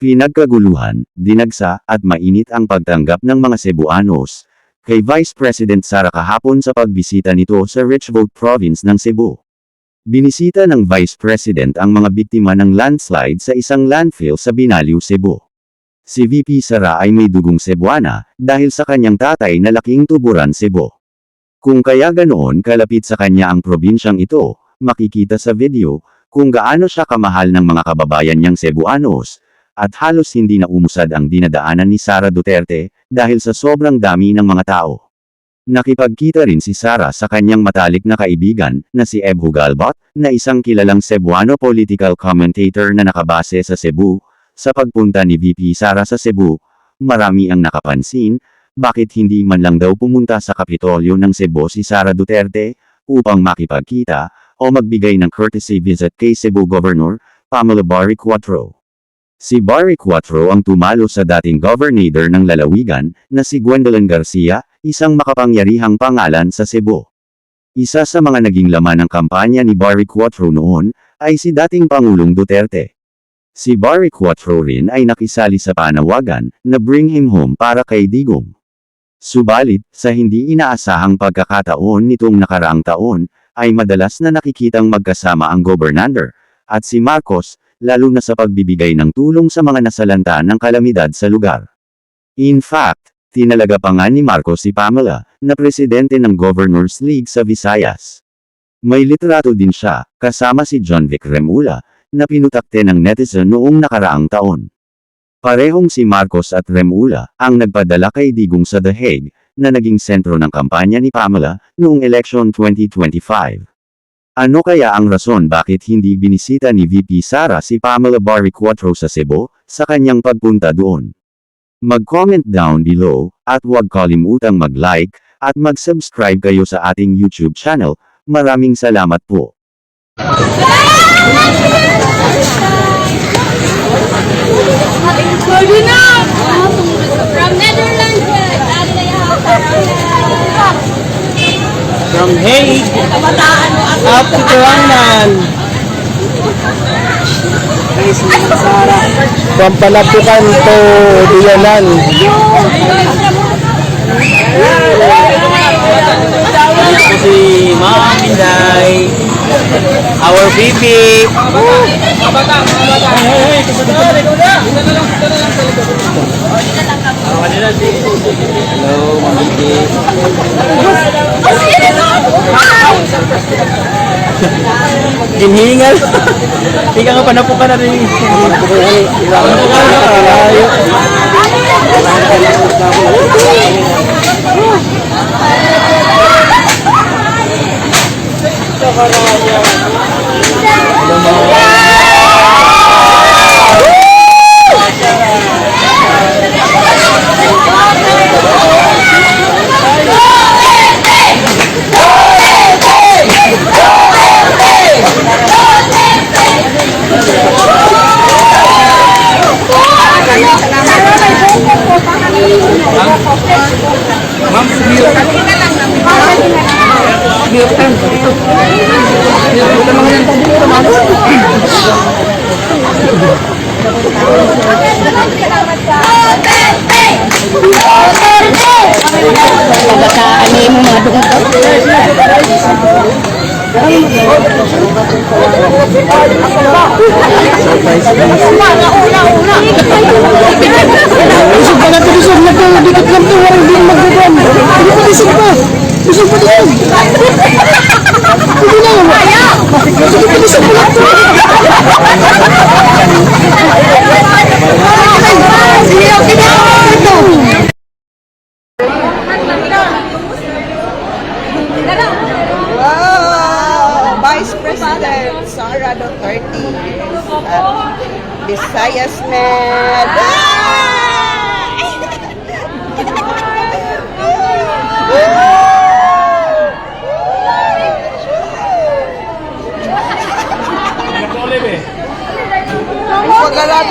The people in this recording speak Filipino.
Pinagkaguluhan, dinagsa, at mainit ang pagtanggap ng mga Cebuanos kay Vice President Sara kahapon sa pagbisita nito sa Richvolt Province ng Cebu. Binisita ng Vice President ang mga biktima ng landslide sa isang landfill sa Binaliw, Cebu. Si VP Sara ay may dugong Cebuana dahil sa kanyang tatay na laking tuburan Cebu. Kung kaya ganoon kalapit sa kanya ang probinsyang ito, makikita sa video kung gaano siya kamahal ng mga kababayan niyang Cebuanos, at halos hindi na umusad ang dinadaanan ni Sara Duterte dahil sa sobrang dami ng mga tao. Nakipagkita rin si Sara sa kanyang matalik na kaibigan na si Eb Hugalbot, na isang kilalang Cebuano political commentator na nakabase sa Cebu. Sa pagpunta ni VP Sara sa Cebu, marami ang nakapansin, bakit hindi man lang daw pumunta sa Kapitolyo ng Cebu si Sara Duterte upang makipagkita o magbigay ng courtesy visit kay Cebu Governor Pamela Barry Quatro. Si Barry Quatro ang tumalo sa dating governor ng Lalawigan na si Gwendolyn Garcia, isang makapangyarihang pangalan sa Cebu. Isa sa mga naging laman ng kampanya ni Barry Quatro noon ay si dating Pangulong Duterte. Si Barry Quatro rin ay nakisali sa panawagan na Bring Him Home para kay Digong. Subalit, sa hindi inaasahang pagkakataon nitong nakaraang taon, ay madalas na nakikitang magkasama ang gobernador at si Marcos, lalo na sa pagbibigay ng tulong sa mga nasalanta ng kalamidad sa lugar. In fact, tinalaga pa nga ni Marcos si Pamela, na presidente ng Governors League sa Visayas. May litrato din siya, kasama si John Vic Remulla, na pinutakte ng netizen noong nakaraang taon. Parehong si Marcos at Remulla, ang nagpadala kay Digong sa The Hague, na naging sentro ng kampanya ni Pamela, noong election 2025. Ano kaya ang rason bakit hindi binisita ni VP Sara si Pamela Barry Quatro sa Cebu, sa kanyang pagpunta doon? Mag-comment down below, at huwag kalimutang mag-like, at mag-subscribe kayo sa ating YouTube channel. Maraming salamat po. From Netherlands, from Hague up to Turangan. From Palapukan to Diyanan. Ito si Ma'am Inday, our baby. Hello, Ma'am Baby. Ginhingal. Hindi ka nga panapukan na rin. Vice President Sara Duterte, Visayas Med. Pagkalat